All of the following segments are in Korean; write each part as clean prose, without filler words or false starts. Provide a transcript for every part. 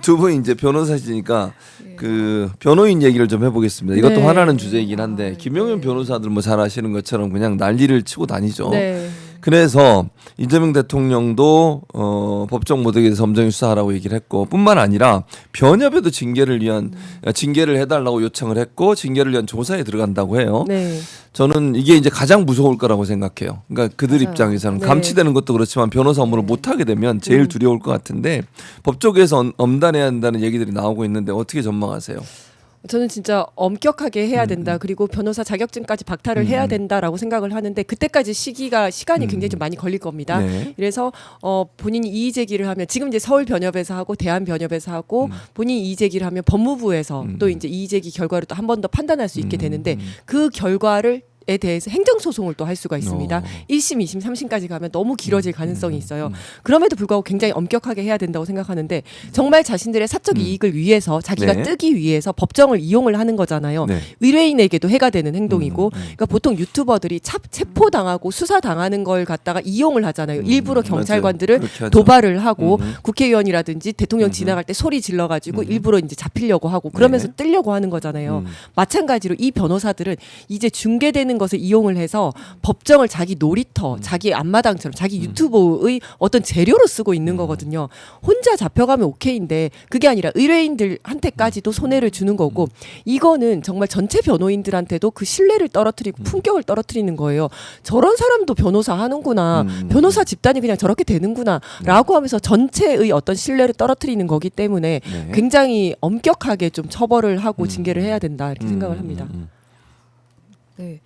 두 분 이제 변호사시니까 그 변호인 얘기를 좀 해보겠습니다. 이것도 네. 화나는 주제이긴 한데 김용현 변호사들 뭐 잘 아시는 것처럼 그냥 난리를 치고 다니죠. 네. 그래서 이재명 대통령도 법정 모독에서 엄정히 수사하라고 얘기를 했고 뿐만 아니라 변협에도 징계를 해달라고 요청을 했고 징계를 위한 조사에 들어간다고 해요. 네. 저는 이게 이제 가장 무서울 거라고 생각해요. 그러니까 그들 맞아요. 입장에서는 네. 감치되는 것도 그렇지만 변호사 업무를 못 하게 되면 제일 두려울 것 같은데 법조계에서 엄단해야 한다는 얘기들이 나오고 있는데 어떻게 전망하세요? 저는 진짜 엄격하게 해야 된다. 그리고 변호사 자격증까지 박탈을 해야 된다라고 생각을 하는데 그때까지 시간이 굉장히 좀 많이 걸릴 겁니다. 네. 그래서 본인이 이의 제기를 하면 지금 이제 서울 변협에서 하고 대한 변협에서 하고 본인이 이의 제기를 하면 법무부에서 또 이제 이의 제기 결과를 또 한 번 더 판단할 수 있게 되는데 그 결과를 에 대해서 행정소송을 또 할 수가 있습니다. 1심, 2심, 3심까지 가면 너무 길어질 가능성이 있어요. 그럼에도 불구하고 굉장히 엄격하게 해야 된다고 생각하는데 정말 자신들의 사적 이익을 위해서 자기가 네. 뜨기 위해서 법정을 이용을 하는 거잖아요. 네. 의뢰인에게도 해가 되는 행동이고 그러니까 보통 유튜버들이 체포당하고 수사당하는 걸 갖다가 이용을 하잖아요. 일부러 경찰관들을 그렇게 하죠. 도발을 하고 국회의원이라든지 대통령 지나갈 때 소리 질러가지고 일부러 이제 잡히려고 하고 그러면서 네. 뜨려고 하는 거잖아요. 마찬가지로 이 변호사들은 이제 중계되는 것을 이용을 해서 법정을 자기 놀이터, 자기 앞마당처럼 자기 유튜브의 어떤 재료로 쓰고 있는 거거든요. 혼자 잡혀가면 오케이인데 그게 아니라 의뢰인들한테까지도 손해를 주는 거고 이거는 정말 전체 변호인들한테도 그 신뢰를 떨어뜨리고 품격을 떨어뜨리는 거예요. 저런 사람도 변호사 하는구나. 변호사 집단이 그냥 저렇게 되는구나. 라고 하면서 전체의 어떤 신뢰를 떨어뜨리는 거기 때문에 네. 굉장히 엄격하게 좀 처벌을 하고 징계를 해야 된다 이렇게 생각을 합니다. 네.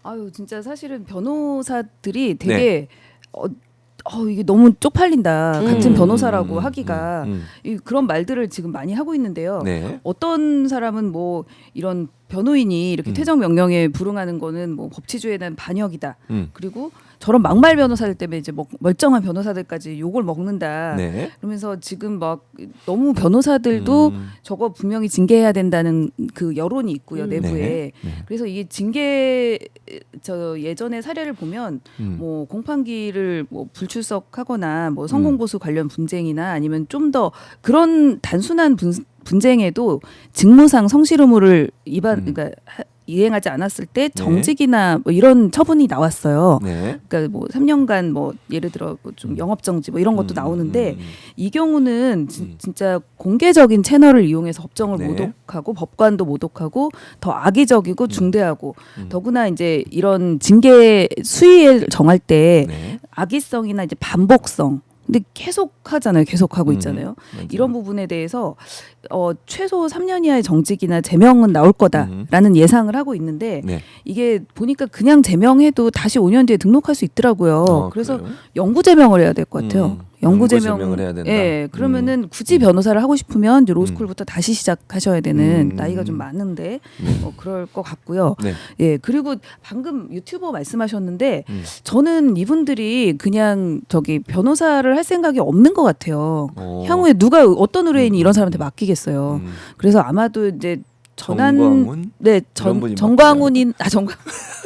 아유 진짜 사실은 변호사들이 되게 이게 너무 쪽팔린다. 같은 변호사라고 하기가 그런 말들을 지금 많이 하고 있는데요. 네. 어떤 사람은 뭐 이런 변호인이 이렇게 퇴정 명령에 불응하는 거는 뭐 법치주의에 대한 반역이다. 그리고 저런 막말 변호사들 때문에 이제 멀쩡한 변호사들까지 욕을 먹는다. 네. 그러면서 지금 막 너무 변호사들도 저거 분명히 징계해야 된다는 그 여론이 있고요 내부에. 네. 그래서 이게 징계 예전의 사례를 보면 뭐 공판기를 뭐 불출석하거나 뭐 성공보수 관련 분쟁이나 아니면 좀 더 그런 단순한 분쟁에도 직무상 성실 의무를 그러니까 이행하지 않았을 때 정직이나 뭐 이런 처분이 나왔어요. 네. 그러니까 뭐 3년간 뭐 예를 들어 좀 영업 정지 뭐 이런 것도 나오는데 이 경우는 진짜 공개적인 채널을 이용해서 법정을 네. 모독하고 법관도 모독하고 더 악의적이고 중대하고 더구나 이제 이런 징계 수위를 정할 때 네. 악의성이나 이제 반복성 근데 계속 하잖아요. 계속 하고 있잖아요. 맞아요. 이런 부분에 대해서 최소 3년 이하의 정직이나 제명은 나올 거다라는 예상을 하고 있는데 네. 이게 보니까 그냥 제명해도 다시 5년 뒤에 등록할 수 있더라고요. 그래서 그래요? 영구 제명을 해야 될 것 같아요. 영구 제명을 해야 된다. 예, 그러면은 굳이 변호사를 하고 싶으면 이제 로스쿨부터 다시 시작하셔야 되는 나이가 좀 많은데 그럴 것 같고요. 네. 예, 그리고 방금 유튜버 말씀하셨는데 저는 이분들이 그냥 저기 변호사를 할 생각이 없는 것 같아요. 향후에 누가 어떤 의뢰인이 이런 사람한테 맡기겠어요. 그래서 아마도 이제 정광훈? 네, 이런 분이 정광훈인 정광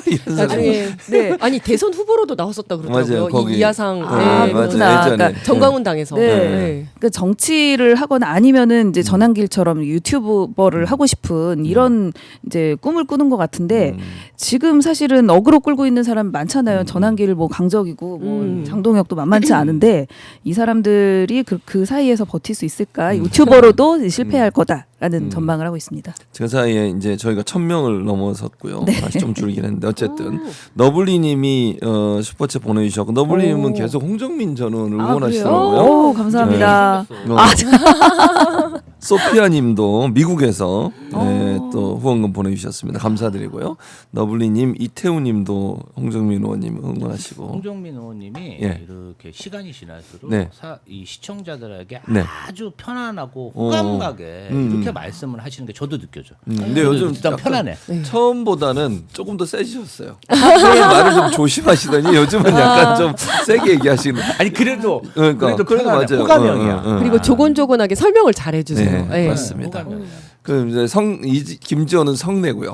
이런 사람. 나중에 네. 아니 대선 후보로도 나왔었다 그러더라고요. 맞아요, 거기. 이하상 아, 네, 그렇구나. 예전에. 그러니까 정광훈 당에서. 네. 네. 그러니까 정치를 하거나 아니면은 이제 전환길처럼 유튜버를 하고 싶은 이런 이제 꿈을 꾸는 것 같은데 지금 사실은 어그로 끌고 있는 사람 많잖아요. 전환길 뭐 강적이고 뭐 장동혁도 만만치 않은데 이 사람들이 그 사이에서 버틸 수 있을까? 유튜버로도 실패할 거다라는 전망을 하고 있습니다. 그 사이에 이제 저희가 1,000명을 넘어섰고요. 네. 다시 좀 줄긴 했는데 어쨌든 너블리님이 슈퍼챗 보내주셨고 너블리님은 오. 계속 홍정민 전 의원 아, 응원하시더라고요. 그래요? 오, 감사합니다. 소피아님도 미국에서 네, 오. 또 후원금 보내주셨습니다. 감사드리고요. 너블리님, 이태우님도 홍정민 의원님 응원하시고. 홍정민 의원님이 예. 이렇게 시간이 지날수록 네. 이 시청자들에게 네. 아주 편안하고 호감가게 이렇게 말씀을 하시는 게 저도 느껴져. 근데 저도 요즘 일단 약간 편안해. 처음보다는 조금 더 세지셨어요. 처음에 말을 좀 조심하시더니 요즘은 약간 좀 세게 얘기하시는. 아니 그래도 그러니까 그래도 맞아요. 편안해. 호감형이야. 그리고 조곤조곤하게 설명을 잘해주세요. 네, 네. 맞습니다. 호감형이야. 그 이제 김지호는 성내고요.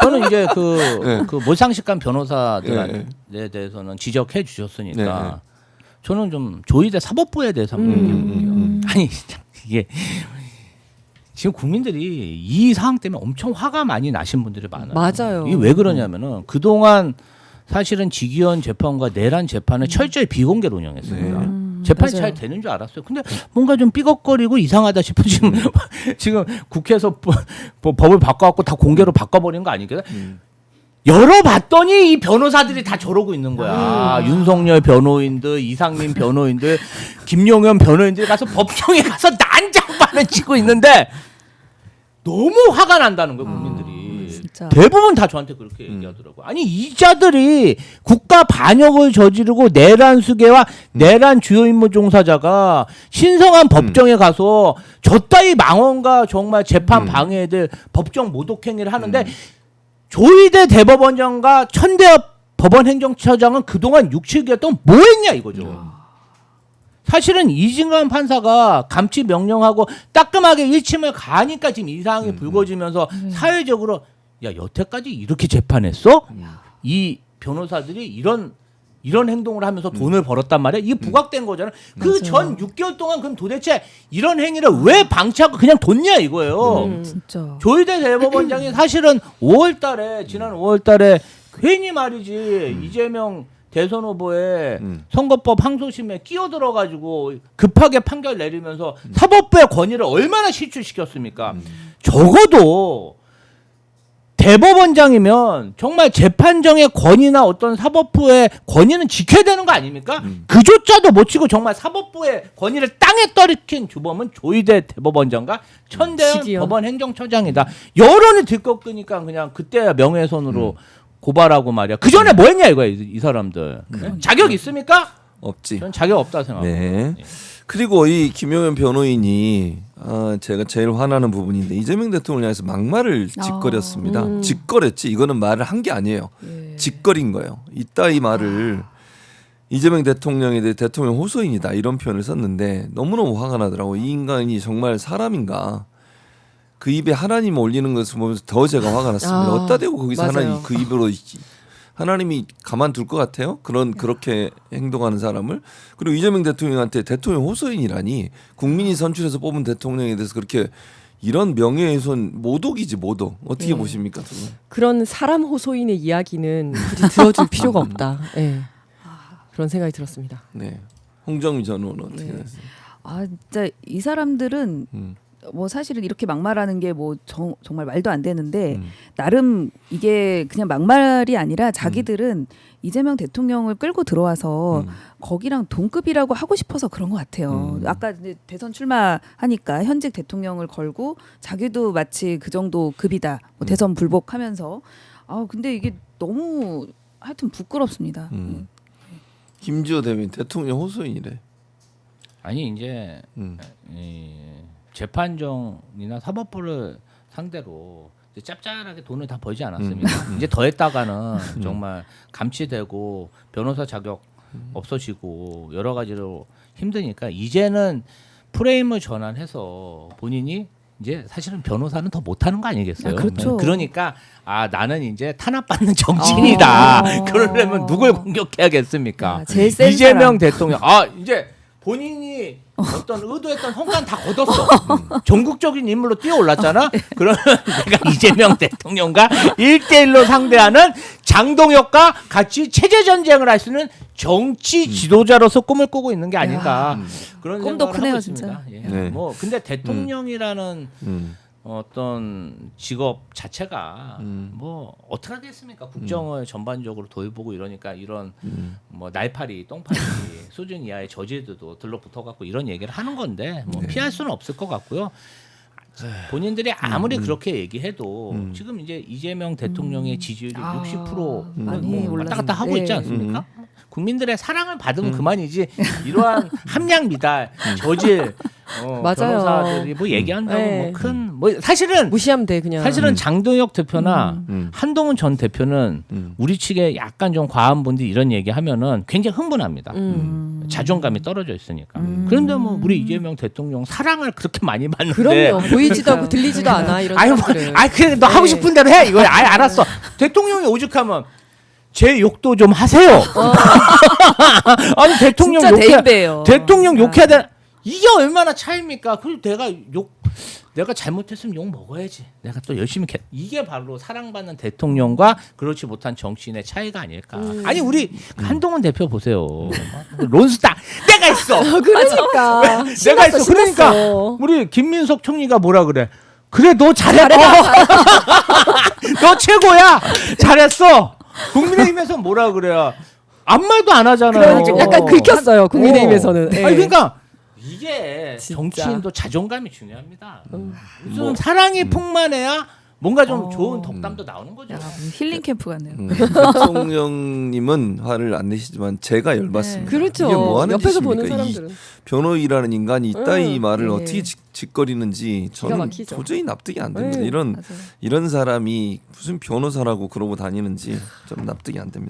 저는 이제 네. 그 몰상식한 변호사들에 대해서는 지적해 주셨으니까 네. 저는 좀 조의대 사법부에 대해서 한번 얘기해 볼게요. 아니 이게 지금 국민들이 이 상황 때문에 엄청 화가 많이 나신 분들이 많아요. 맞아요. 이게 왜 그러냐면은 그동안 사실은 직위원 재판과 내란 재판을 철저히 비공개로 운영했습니다. 재판이 맞아요. 잘 되는 줄 알았어요. 근데 뭔가 좀 삐걱거리고 이상하다 싶어 지금 국회에서 법을 바꿔갖고 다 공개로 바꿔버린 거 아니겠어요? 열어봤더니 이 변호사들이 다 저러고 있는 거야. 윤석열 변호인들, 이상민 변호인들, 김용현 변호인들 가서 법정에 가서 난장판을 치고 있는데 너무 화가 난다는 거예요, 국민들이. 진짜. 대부분 다 저한테 그렇게 얘기하더라고요. 아니 이 자들이 국가 반역을 저지르고 내란 수괴와 내란 주요 임무 종사자가 신성한 법정에 가서 저 따위 망언과 정말 재판 방해들 법정 모독행위를 하는데 조희대 대법원장과 천대엽 법원행정처장은 그동안 6, 7개월 동안 뭐 했냐 이거죠. 사실은 이진관 판사가 감치 명령하고 따끔하게 1심을 가니까 지금 이 상황이 불거지면서 사회적으로 야 여태까지 이렇게 재판했어? 이 변호사들이 이런 행동을 하면서 돈을 벌었단 말이야. 이게 부각된 거잖아. 그 전 6개월 동안 그럼 도대체 이런 행위를 왜 방치하고 그냥 뒀냐 이거예요. 진짜. 조희대 대법원장이 사실은 5월달에 지난 5월달에 괜히 말이지 이재명 대선 후보의 선거법 항소심에 끼어들어가지고 급하게 판결 내리면서 사법부의 권위를 얼마나 실추시켰습니까? 적어도 대법원장이면 정말 재판정의 권위나 어떤 사법부의 권위는 지켜야 되는 거 아닙니까? 그조차도 못 치고 정말 사법부의 권위를 땅에 떨어뜨린 주범은 조희대 대법원장과 천대현 직위원. 법원행정처장이다. 여론이 들꺾으니까 그냥 그때야 명예훼손으로 고발하고 말이야. 그 전에 뭐 했냐 이거야 이 사람들. 네? 자격 있습니까? 없지. 전 자격 없다 생각합니다. 네. 그리고 이 김용현 변호인이 제가 제일 화나는 부분인데 이재명 대통령을 향해서 막말을 짓거렸습니다. 짓거렸지 이거는 말을 한 게 아니에요. 짓거린 거예요. 이따위 말을 이재명 대통령에 대해 대통령 호소인이다 이런 표현을 썼는데 너무너무 화가 나더라고. 이 인간이 정말 사람인가. 그 입에 하나님 올리는 것을 보면서 더 제가 화가 났습니다. 어디다 대고 거기서 맞아요. 하나님 그 입으로 하나님이 가만둘 것 같아요? 그렇게 행동하는 사람을. 그리고 이재명 대통령한테 대통령 호소인이라니 국민이 선출해서 뽑은 대통령에 대해서 그렇게 이런 명예훼손 모독이지 모독. 어떻게 보십니까? 두 분? 그런 사람 호소인의 이야기는 굳이 들어줄 필요가 없다. 예. 그런 생각이 들었습니다. 네. 홍정미 전 의원은 어떻게 네. 됐어요? 아 진짜 이 사람들은 뭐 사실은 이렇게 막말하는 게 뭐 정말 말도 안 되는데 나름 이게 그냥 막말이 아니라 자기들은 이재명 대통령을 끌고 들어와서 거기랑 동급이라고 하고 싶어서 그런 것 같아요. 아까 이제 대선 출마하니까 현직 대통령을 걸고 자기도 마치 그 정도 급이다. 뭐 대선 불복하면서 근데 이게 너무 하여튼 부끄럽습니다. 김지호 대변인 대통령 호소인이래. 아니 이제 이 재판정이나 사법부를 상대로 이제 짭짤하게 돈을 다 벌지 않았습니다. 이제 더 했다가는 정말 감치되고 변호사 자격 없어지고 여러 가지로 힘드니까 이제는 프레임을 전환해서 본인이 이제 사실은 변호사는 더 못하는 거 아니겠어요? 그렇죠. 그러니까 나는 이제 탄압받는 정치인이다. 그러려면 누굴 공격해야겠습니까? 제일 센 이재명 사람. 대통령 이제 본인이 어떤 의도했던 성과는 다 거뒀어. 전국적인 인물로 뛰어올랐잖아. 그러면 내가 이재명 대통령과 1대1로 상대하는 장동혁과 같이 체제 전쟁을 할 수 있는 정치 지도자로서 꿈을 꾸고 있는 게 아닌가. 그런 꿈도 생각을 크네요, 하고 있습니다. 예. 네. 뭐 근데 대통령이라는 어떤 직업 자체가 뭐 어떻게 하겠습니까? 국정을 전반적으로 돌보고 이러니까 이런 뭐 날파리, 똥파리 수준 이하의 저지들도 들러붙어 갖고 이런 얘기를 하는 건데 뭐 피할 수는 없을 것 같고요. 본인들이 아무리 그렇게 얘기해도 지금 이제 이재명 대통령의 지지율이 60% 많이 뭐 왔다 갔다 올랐습니다. 하고 있지 네. 않습니까? 국민들의 사랑을 받으면 그만이지 이러한 함량 미달 저질 맞아요. 변호사들이 뭐 얘기한다고 네. 뭐 큰 뭐 사실은 무시하면 돼 그냥. 사실은 장동혁 대표나 한동훈 전 대표는 우리 측에 약간 좀 과한 분들이 이런 얘기하면은 굉장히 흥분합니다. 자존감이 떨어져 있으니까. 그런데 뭐 우리 이재명 대통령 사랑을 그렇게 많이 받는데. 그럼요. 보이지도 않고 들리지도 않아 이런 아유, 사람들은. 그래 너 하고 싶은 대로 해. 이거 알았어. 대통령이 오죽하면 제 욕도 좀 하세요. 아니 대통령 진짜 욕해. 대인배예요. 대통령 욕해야 돼. 이게 얼마나 차이입니까? 그리고 내가 잘못했으면 욕 먹어야지. 내가 또 열심히 이게 바로 사랑받는 대통령과 그렇지 못한 정치인의 차이가 아닐까. 아니 우리 한동훈 대표 보세요. 론스타 내가 있어. 그러니까 내가 있어. 그러니까 신났어. 우리 김민석 총리가 뭐라 그래? 그래 너 잘했다. 너 최고야. 잘했어. 국민의힘에서 뭐라 그래요? 아무 말도 안 하잖아요. 그러니까 약간 긁혔어요 국민의힘에서는. 예. 아니 그러니까 이게 진짜. 정치인도 자존감이 중요합니다. 무슨 사랑이 풍만해야 뭔가 좀 좋은 덕담도 나오는 거죠. 야, 힐링 캠프 같네요. 대통령님은 화를 안 내시지만 제가 열받습니다. 그렇죠. 이게 뭐 하는 옆에서 짓입니까? 보는 사람들은. 변호인이라는 인간이 이따위 말을 네. 어떻게 짓거리는지 저는 막히죠. 도저히 납득이 안 됩니다. 네, 이런 맞아요. 이런 사람이 무슨 변호사라고 그러고 다니는지 좀 납득이 안 됩니다.